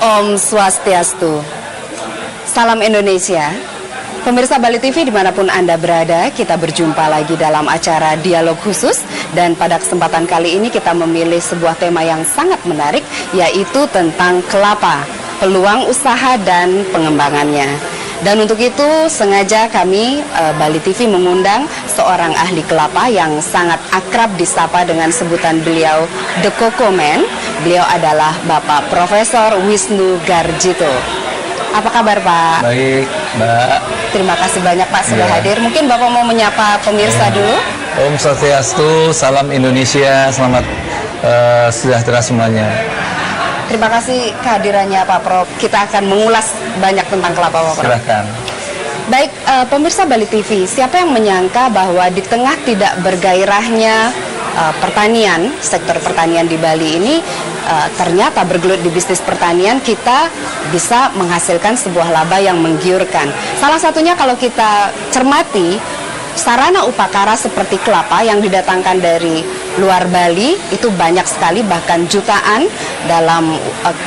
Om Swastiastu. Salam Indonesia. Pemirsa Bali TV dimanapun Anda berada, kita berjumpa lagi dalam acara dialog khusus. Dan pada kesempatan kali ini kita memilih sebuah tema yang sangat menarik, yaitu tentang kelapa, peluang usaha dan pengembangannya. Dan untuk itu sengaja kami Bali TV mengundang seorang ahli kelapa yang sangat akrab disapa dengan sebutan beliau The Coco Man. Beliau adalah Bapak Profesor Wisnu Garjito. Apa kabar Pak? Baik Mbak. Terima kasih banyak Pak sudah hadir. Mungkin Bapak mau menyapa pemirsa dulu. Om Swastiastu, salam Indonesia, selamat sejahtera semuanya. Terima kasih kehadirannya Pak Prof. Kita akan mengulas banyak tentang kelapa Pak Prof. Silahkan. Baik, pemirsa Bali TV, siapa yang menyangka bahwa di tengah tidak bergairahnya pertanian, sektor pertanian di Bali ini, ternyata bergelut di bisnis pertanian, kita bisa menghasilkan sebuah laba yang menggiurkan. Salah satunya kalau kita cermati, sarana upakara seperti kelapa yang didatangkan dari luar Bali itu banyak sekali, bahkan jutaan dalam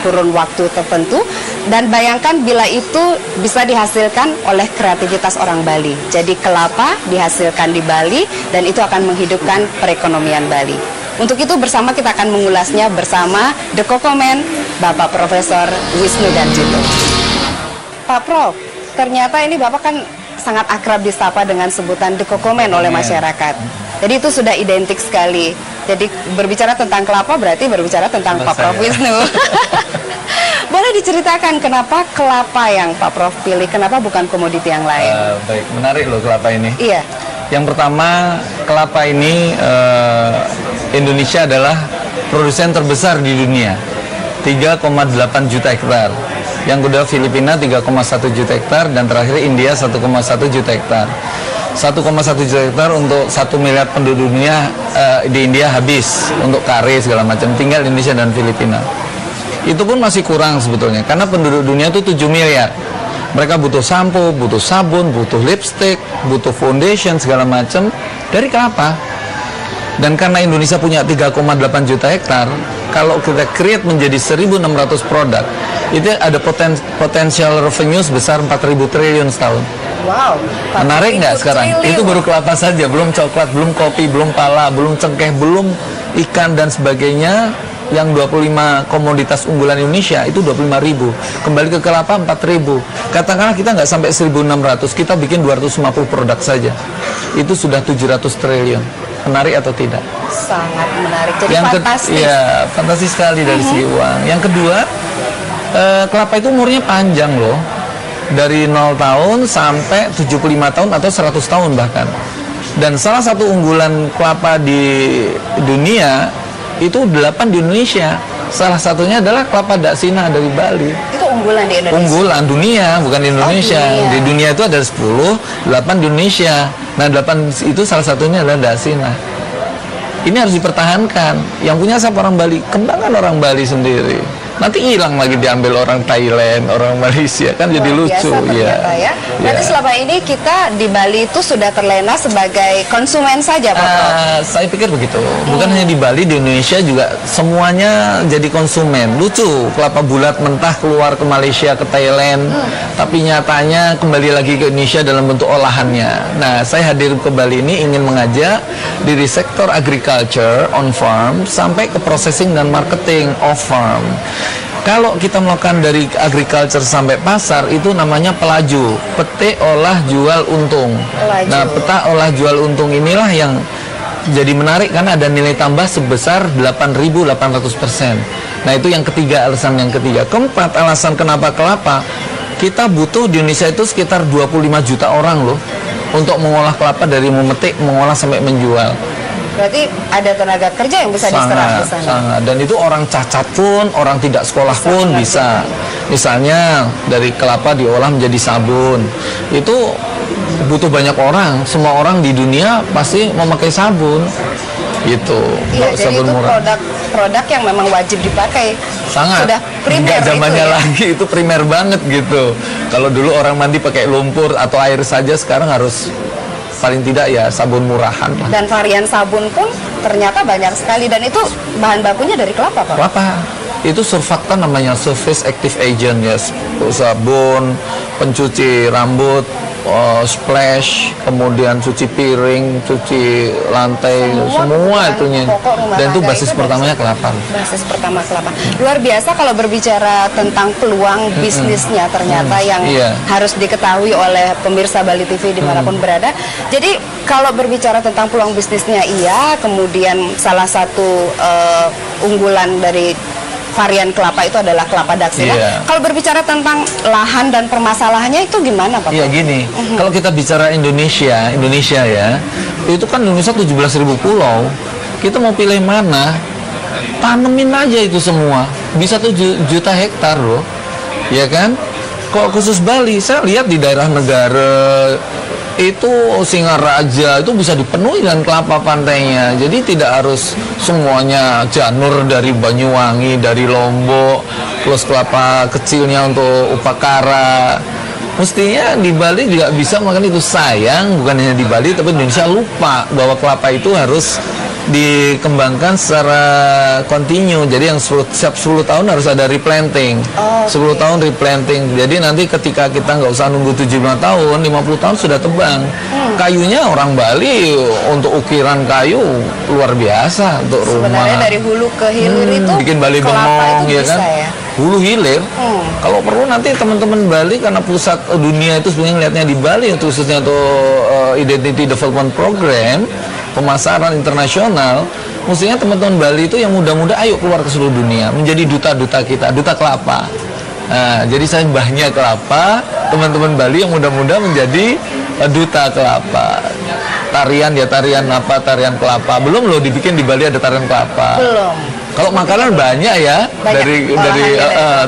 kurun waktu tertentu. Dan bayangkan bila itu bisa dihasilkan oleh kreativitas orang Bali. Jadi kelapa dihasilkan di Bali dan itu akan menghidupkan perekonomian Bali. Untuk itu bersama kita akan mengulasnya bersama The Coco Man, Bapak Profesor Wisnu Garjito. Pak Prof, ternyata ini Bapak kan sangat akrab disapa dengan sebutan The Coco Man oleh masyarakat. Jadi itu sudah identik sekali. Jadi berbicara tentang kelapa berarti berbicara tentang Pak Prof Wisnu. Boleh diceritakan kenapa kelapa yang Pak Prof pilih, kenapa bukan komoditi yang lain? Baik, menarik loh kelapa ini. Iya. Yang pertama, kelapa ini Indonesia adalah produsen terbesar di dunia, 3,8 juta hektar. Yang kedua Filipina 3,1 juta hektar, dan terakhir India 1,1 juta hektar. 1,1 juta hektar untuk 1 miliar penduduk dunia di India habis untuk kare segala macam, tinggal Indonesia dan Filipina. Itu pun masih kurang sebetulnya, karena penduduk dunia itu 7 miliar. Mereka butuh sampo, butuh sabun, butuh lipstick, butuh foundation segala macam dari kelapa. Dan karena Indonesia punya 3,8 juta hektar, kalau kita create menjadi 1.600 produk, itu ada potensial revenue sebesar 4.000 triliun setahun. Wow. Menarik nggak sekarang? Itu baru kelapa saja, belum coklat, belum kopi, belum pala, belum cengkeh, belum ikan dan sebagainya. Yang 25 komoditas unggulan Indonesia itu 25.000. Kembali ke kelapa 4.000. Katakanlah kita nggak sampai 1.600, kita bikin 250 produk saja. Itu sudah 700 triliun. Menarik atau tidak? Sangat menarik. Jadi fantastis. Iya, fantastis sekali dari segi uang. Yang kedua, kelapa itu umurnya panjang loh. Dari 0 tahun sampai 75 tahun atau 100 tahun bahkan. Dan salah satu unggulan kelapa di dunia itu 8 di Indonesia. Salah satunya adalah kelapa Daksina dari Bali. Itu unggulan di Indonesia? Unggulan dunia, bukan di Indonesia. Dunia. Di dunia itu ada 10, 8 di Indonesia. Nah 8 itu salah satunya adalah Daksina. Ini harus dipertahankan. Yang punya siapa? Orang Bali. Kembangkan orang Bali sendiri. Nanti hilang lagi, diambil orang Thailand, orang Malaysia, kan jadi lucu ya. Berarti selama ini kita di Bali itu sudah terlena sebagai konsumen saja, Pak? Saya pikir begitu. Bukan hanya di Bali, di Indonesia juga semuanya jadi konsumen. Lucu, kelapa bulat mentah keluar ke Malaysia, ke Thailand, tapi nyatanya kembali lagi ke Indonesia dalam bentuk olahannya. Nah, saya hadir ke Bali ini ingin mengajak dari sektor agriculture on farm sampai ke processing dan marketing off farm. Kalau kita melakukan dari agriculture sampai pasar, itu namanya pelaju, petik olah jual untung. Pelaju. Nah, peta olah jual untung inilah yang jadi menarik karena ada nilai tambah sebesar 8.800%. Nah, itu yang ketiga, alasan yang ketiga. Keempat, alasan kenapa kelapa, kita butuh di Indonesia itu sekitar 25 juta orang loh untuk mengolah kelapa, dari memetik, mengolah sampai menjual. Berarti ada tenaga kerja yang bisa diserap di sana. Sangat. Dan itu orang cacat pun, orang tidak sekolah pun bisa. Misalnya dari kelapa diolah menjadi sabun. Itu butuh banyak orang. Semua orang di dunia pasti memakai sabun. Gitu. Iya, jadi itu produk yang memang wajib dipakai. Sangat. Sudah primer. Nggak zamannya lagi, itu primer banget gitu. Kalau dulu orang mandi pakai lumpur atau air saja, sekarang harus paling tidak ya sabun murahan lah. Dan varian sabun pun ternyata banyak sekali, dan itu bahan bakunya dari kelapa, Pak? Kelapa. itu surfaktan namanya, surface active agent ya, sabun, pencuci rambut, splash, kemudian cuci piring, cuci lantai, semua itunya. Dan itu basis pertamanya kelapa. Basis pertama kelapa. Luar biasa kalau berbicara tentang peluang bisnisnya ternyata yang harus diketahui oleh pemirsa Bali TV dimanapun berada. Jadi kalau berbicara tentang peluang bisnisnya iya, kemudian salah satu unggulan dari varian kelapa itu adalah kelapa daksina. Kalau berbicara tentang lahan dan permasalahannya itu gimana Pak? Iya gini, kalau kita bicara Indonesia ya, itu kan Indonesia 17.000 pulau. Kita mau pilih mana, tanemin aja itu semua. Bisa 7 juta hektar loh, ya kan? Kalau khusus Bali, saya lihat di daerah negara itu Singaraja itu bisa dipenuhi dengan kelapa pantainya. Jadi tidak harus semuanya janur dari Banyuwangi, dari Lombok, plus kelapa kecilnya untuk Upakara. Mestinya di Bali juga bisa, makanya itu sayang bukan hanya di Bali tapi Indonesia lupa bahwa kelapa itu harus dikembangkan secara kontinu. Jadi yang setiap 10 tahun harus ada replanting. 10 tahun replanting. Jadi nanti ketika kita nggak usah nunggu 75 tahun, 50 tahun sudah tebang. Kayunya orang Bali untuk ukiran kayu luar biasa untuk rumah. Sebenarnya dari hulu ke hilir itu bikin Bali bengong ya kan. Hulu hilir. Kalau perlu nanti teman-teman Bali, karena pusat dunia itu sebenarnya ngelihatnya di Bali, untuk khususnya untuk Identity Development Program, pemasaran internasional, mestinya teman-teman Bali itu yang muda-muda ayo keluar ke seluruh dunia menjadi duta-duta kita, duta kelapa. Nah, jadi saya mbahnya kelapa, teman-teman Bali yang muda-muda menjadi duta kelapa. Tarian apa, tarian kelapa. Belum loh dibikin di Bali ada tarian kelapa. Belum. Kalau makanan banyak ya,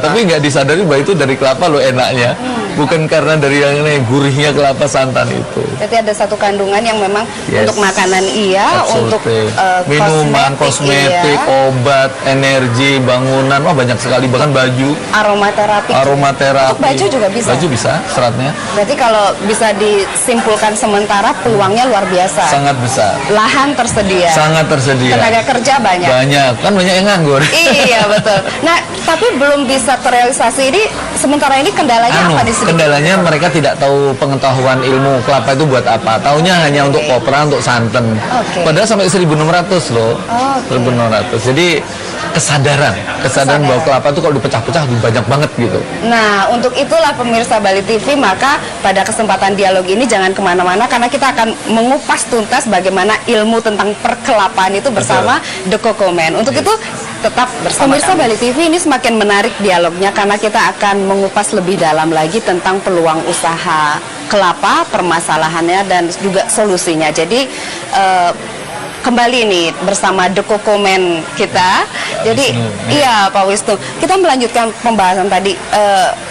tapi nggak disadari bahwa itu dari kelapa loh enaknya. Bukan karena dari yang ini gurihnya kelapa santan itu. Berarti ada satu kandungan yang memang untuk makanan iya, untuk minuman, kosmetik, obat, energi, bangunan, wah banyak sekali, bahkan baju. Aromaterapi. Untuk baju juga bisa. Baju bisa, seratnya. Berarti kalau bisa disimpulkan sementara peluangnya luar biasa. Sangat besar. Lahan tersedia. Sangat tersedia. Tenaga kerja banyak. Banyak, kan banyak yang nganggur. Iya betul. Nah, tapi belum bisa terrealisasi ini. Sementara ini kendalanya apa di sini? Kendalanya mereka tidak tahu pengetahuan ilmu kelapa itu buat apa. Taunya hanya untuk kopra, untuk santan. Padahal sampai 1.600 loh. 1.600. Jadi kesadaran bahwa kelapa itu kalau dipecah-pecah banyak banget gitu. Nah, untuk itulah pemirsa Bali TV, maka pada kesempatan dialog ini jangan kemana-mana karena kita akan mengupas tuntas bagaimana ilmu tentang perkelapaan itu bersama The Coco Man. Untuk itu tetap bersama pemirsa Bali TV. Ini semakin menarik dialognya karena kita akan mengupas lebih dalam lagi tentang peluang usaha kelapa, permasalahannya dan juga solusinya. Jadi kembali nih bersama The Coco Man kita. Jadi iya Pak Wisnu, kita melanjutkan pembahasan tadi.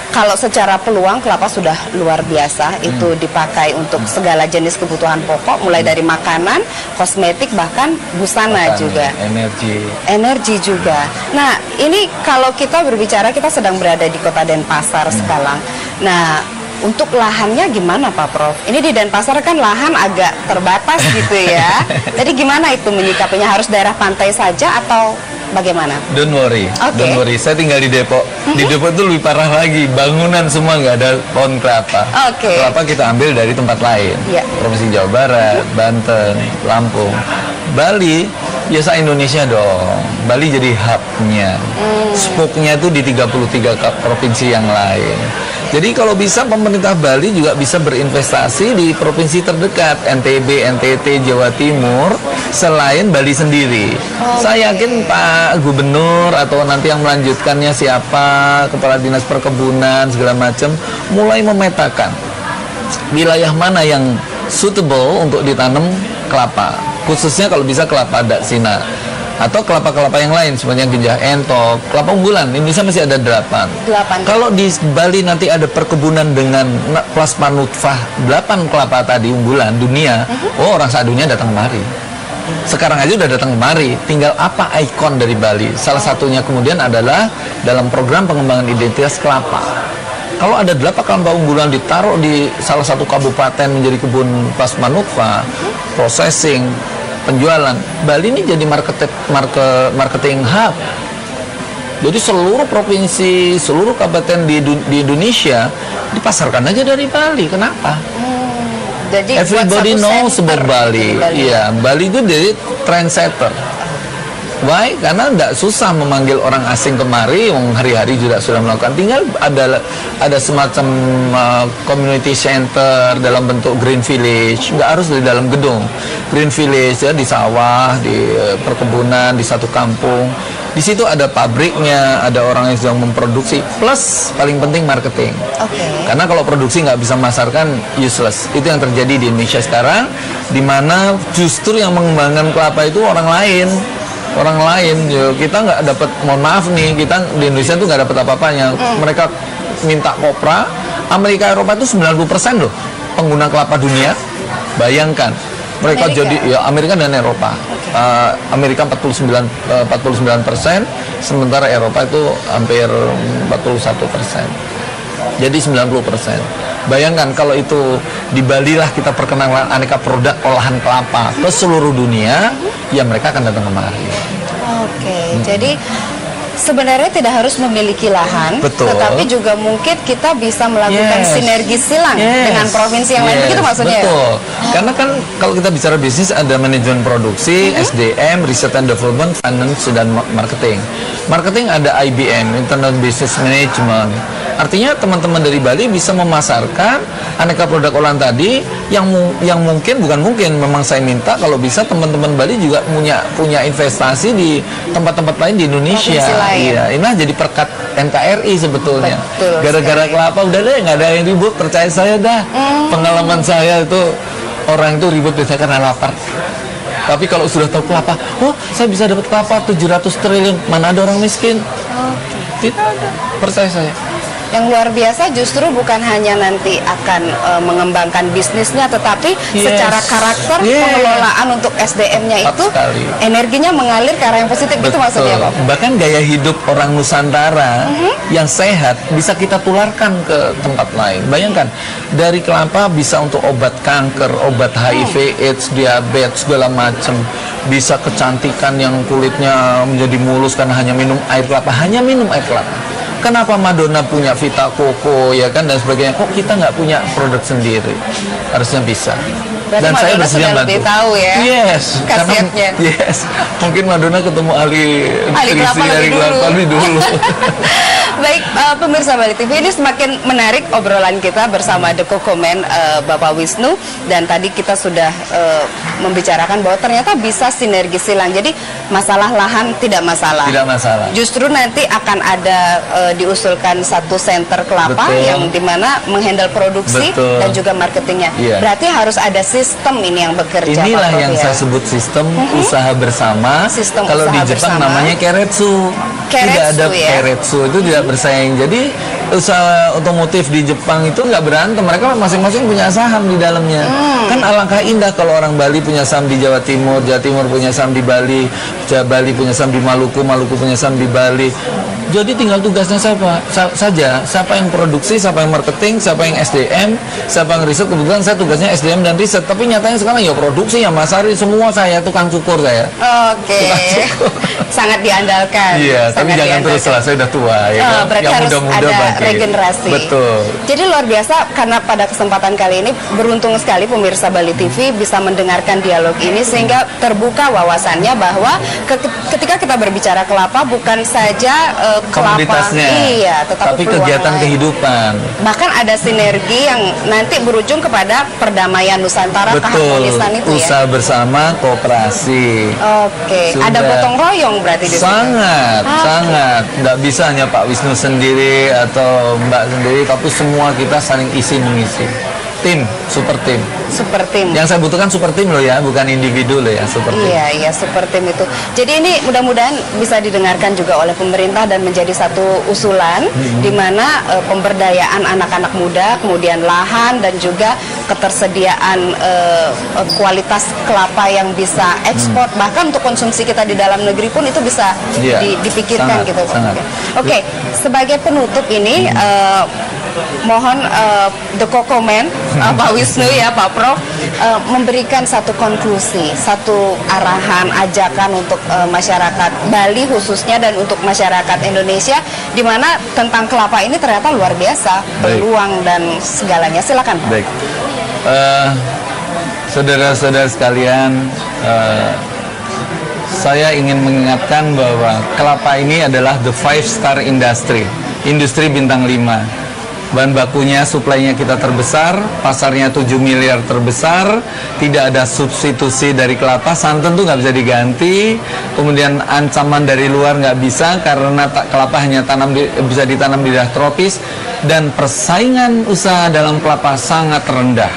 Kalau secara peluang kelapa sudah luar biasa, itu dipakai untuk segala jenis kebutuhan pokok, mulai dari makanan, kosmetik, bahkan busana juga. Energi juga. Nah, ini kalau kita berbicara, kita sedang berada di Kota Denpasar sekarang. Nah, untuk lahannya gimana Pak Prof? Ini di Denpasar kan lahan agak terbatas gitu ya. Jadi gimana itu menyikapinya? Harus daerah pantai saja atau bagaimana? Don't worry, saya tinggal di Depok. Di Depok itu lebih parah lagi, bangunan semua nggak ada pohon kelapa. Kelapa kita ambil dari tempat lain, Provinsi Jawa Barat, Banten, Lampung. Bali, biasa Indonesia dong. Bali jadi hubnya, spoke-nya itu di 33 provinsi yang lain. Jadi kalau bisa pemerintah Bali juga bisa berinvestasi di provinsi terdekat, NTB, NTT, Jawa Timur, selain Bali sendiri. Saya yakin Pak Gubernur atau nanti yang melanjutkannya siapa, Kepala Dinas Perkebunan, segala macam, mulai memetakan wilayah mana yang suitable untuk ditanam kelapa. Khususnya kalau bisa kelapa daksina. Atau kelapa-kelapa yang lain sebenarnya Gejah Entok, kelapa unggulan. Indonesia masih ada 8. Kalau di Bali nanti ada perkebunan dengan plasma nutfah 8 kelapa tadi unggulan dunia, orang sadunya datang kemari. Sekarang aja udah datang kemari. Tinggal apa ikon dari Bali? Salah satunya kemudian adalah dalam program pengembangan identitas kelapa. Kalau ada 8 kelapa unggulan ditaruh di salah satu kabupaten menjadi kebun plasma nutfah, processing, penjualan, Bali ini jadi marketing hub. Jadi seluruh provinsi, seluruh kabupaten di Indonesia dipasarkan aja dari Bali. Kenapa? Jadi Everybody knows about Bali. Iya, Bali itu jadi trendsetter. Why? Karena tidak susah memanggil orang asing kemari, yang hari-hari juga sudah melakukan. Tinggal ada semacam community center dalam bentuk green village, nggak harus di dalam gedung. Green village ya, di sawah, di perkebunan, di satu kampung. Di situ ada pabriknya, ada orang yang sedang memproduksi. Plus paling penting marketing. Karena kalau produksi nggak bisa memasarkan, useless. Itu yang terjadi di Indonesia sekarang, di mana justru yang mengembangkan kelapa itu orang lain. Kita nggak dapat, mohon maaf nih, kita di Indonesia tuh nggak dapat apa-apanya. Mereka minta kopra. Amerika, Eropa itu 90% loh pengguna kelapa dunia. Bayangkan, mereka jadi ya Amerika dan Eropa. Amerika 49%, sementara Eropa itu hampir 41%. Jadi 90%. Bayangkan kalau itu di Bali lah kita perkenalkan aneka produk olahan kelapa ke seluruh dunia, ya mereka akan datang kemari. Jadi sebenarnya tidak harus memiliki lahan, tetapi juga mungkin kita bisa melakukan sinergi silang dengan provinsi yang lain, begitu maksudnya? Betul. Karena kan kalau kita bicara bisnis ada manajemen produksi, SDM, Research and Development, Finance, dan Marketing. Marketing ada IBM, Internal Business Management. Artinya teman-teman dari Bali bisa memasarkan aneka produk olahan tadi yang bukan mungkin memang saya minta kalau bisa teman-teman Bali juga punya investasi di tempat-tempat lain di Indonesia. Iya, ini jadi perkat NKRI sebetulnya. Gara-gara kelapa udah deh nggak ada yang ribut, percaya saya dah. Pengalaman saya itu orang itu ribut biasanya karena lapar. Tapi kalau sudah tahu kelapa, saya bisa dapat kelapa 700 triliun. Mana ada orang miskin? Tidak ada. Percaya saya. Yang luar biasa justru bukan hanya nanti akan mengembangkan bisnisnya, tetapi secara karakter pengelolaan untuk SDM-nya itu energinya mengalir ke arah yang positif. Itu maksudnya, Pak? Bahkan gaya hidup orang Nusantara yang sehat bisa kita tularkan ke tempat lain. Bayangkan, dari kelapa bisa untuk obat kanker, obat HIV, AIDS, diabetes, segala macam. Bisa kecantikan yang kulitnya menjadi mulus karena hanya minum air kelapa, Kenapa Madonna punya Vita Coco ya kan dan sebagainya? Kok kita nggak punya produk sendiri? Harusnya bisa. Berarti dan Madonna saya bersedia bantu. lebih tahu ya. Karena mungkin Madonna ketemu ahli nutrisi dari kelapa lebih dulu. Baik, pemirsa Bali TV, ini semakin menarik obrolan kita bersama The Cocoman, Bapak Wisnu, dan tadi kita sudah membicarakan bahwa ternyata bisa sinergi silang. Jadi masalah lahan tidak masalah. Tidak masalah. Justru nanti akan ada diusulkan satu center kelapa yang dimana menghandle produksi dan juga marketingnya. Berarti harus ada sistem ini yang bekerja. Inilah Pak yang saya sebut sistem usaha bersama. Kalau di Jepang namanya keretsu. Tidak ada keretsu, itu tidak bersaing. Jadi usaha otomotif di Jepang itu nggak berantem, mereka masing-masing punya saham di dalamnya. Kan alangkah indah kalau orang Bali punya saham di Jawa Timur punya saham di Bali, Bali punya saham di Maluku punya saham di Bali. Jadi tinggal tugasnya siapa yang produksi, siapa yang marketing, siapa yang SDM, siapa yang riset. Kebetulan saya tugasnya SDM dan riset, tapi nyatanya sekarang ya produksi, ya masari, semua saya, tukang cukur saya. Sangat diandalkan. Iya, tapi jangan terus lah, saya udah tua ya. Berarti yang harus muda ada regenerasi. Betul. Jadi luar biasa karena pada kesempatan kali ini beruntung sekali pemirsa Bali TV bisa mendengarkan dialog ini sehingga terbuka wawasannya bahwa ketika kita berbicara kelapa bukan saja komoditasnya, tapi kegiatan kehidupan. Bahkan ada sinergi yang nanti berujung kepada perdamaian Nusantara, keharmonisan itu usaha bersama, kooperasi. Ada gotong royong berarti di sangat. Nggak bisa hanya Pak Wisnu sendiri atau Mbak sendiri, tapi semua kita saling isi mengisi. Super tim. Yang saya butuhkan super tim loh ya, bukan individu loh ya, super tim. Iya, super tim itu. Jadi ini mudah-mudahan bisa didengarkan juga oleh pemerintah dan menjadi satu usulan di mana pemberdayaan anak-anak muda, kemudian lahan dan juga ketersediaan kualitas kelapa yang bisa ekspor, bahkan untuk konsumsi kita di dalam negeri pun itu bisa dipikirkan gitu. Oke, sebagai penutup ini mohon The Coco Man, Pak Wisnu ya Pak Prof, memberikan satu konklusi, satu arahan, ajakan untuk masyarakat Bali khususnya dan untuk masyarakat Indonesia, di mana tentang kelapa ini ternyata luar biasa, peluang dan segalanya. Silakan. Baik, saudara-saudara sekalian, saya ingin mengingatkan bahwa kelapa ini adalah the 5-star industry, industri bintang 5. Bahan bakunya, suplainya kita terbesar, pasarnya 7 miliar terbesar, tidak ada substitusi dari kelapa, santan tuh nggak bisa diganti, kemudian ancaman dari luar nggak bisa karena kelapa hanya bisa ditanam di daerah tropis, dan persaingan usaha dalam kelapa sangat rendah.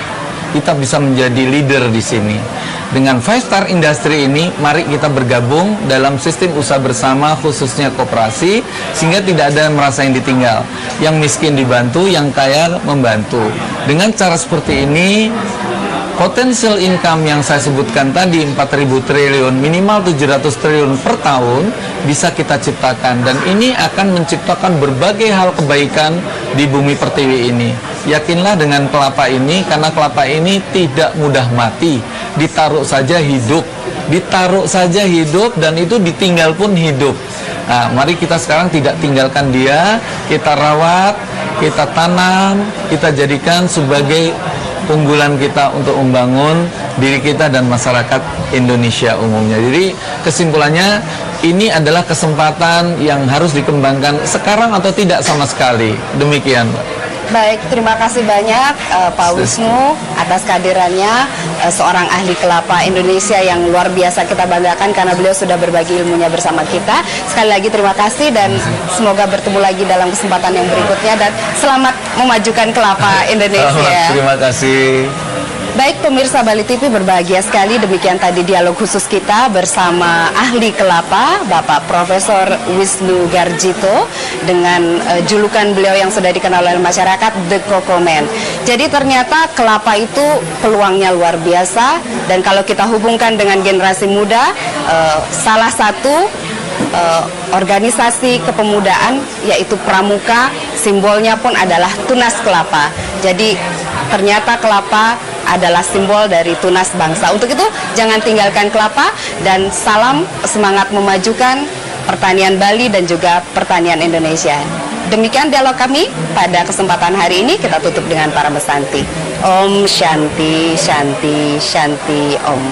Kita bisa menjadi leader di sini. Dengan 5-star industry ini, mari kita bergabung dalam sistem usaha bersama, khususnya koperasi, sehingga tidak ada yang merasa yang ditinggal. Yang miskin dibantu, yang kaya membantu. Dengan cara seperti ini, potensial income yang saya sebutkan tadi 4.000 triliun, minimal 700 triliun per tahun bisa kita ciptakan, dan ini akan menciptakan berbagai hal kebaikan di bumi pertiwi ini. Yakinlah dengan kelapa ini, karena kelapa ini tidak mudah mati, ditaruh saja hidup, dan itu ditinggal pun hidup. Nah, mari kita sekarang tidak tinggalkan dia, kita rawat, kita tanam, kita jadikan sebagai unggulan kita untuk membangun diri kita dan masyarakat Indonesia umumnya. Jadi kesimpulannya, ini adalah kesempatan yang harus dikembangkan sekarang atau tidak sama sekali. Demikian, Pak. Baik, terima kasih banyak Pak Wisnu atas kehadirannya, seorang ahli kelapa Indonesia yang luar biasa kita banggakan karena beliau sudah berbagi ilmunya bersama kita. Sekali lagi terima kasih dan semoga bertemu lagi dalam kesempatan yang berikutnya, dan selamat memajukan kelapa Indonesia. Terima kasih. Baik pemirsa Bali TV, berbahagia sekali demikian tadi dialog khusus kita bersama ahli kelapa Bapak Profesor Wisnu Garjito dengan julukan beliau yang sudah dikenal oleh masyarakat, The Coco Man. Jadi ternyata kelapa itu peluangnya luar biasa, dan kalau kita hubungkan dengan generasi muda, salah satu organisasi kepemudaan yaitu Pramuka, simbolnya pun adalah tunas kelapa. Jadi ternyata kelapa adalah simbol dari tunas bangsa. Untuk itu jangan tinggalkan kelapa, dan salam semangat memajukan pertanian Bali dan juga pertanian Indonesia. Demikian dialog kami pada kesempatan hari ini. Kita tutup dengan para besanti. Om Shanti Shanti Shanti Om.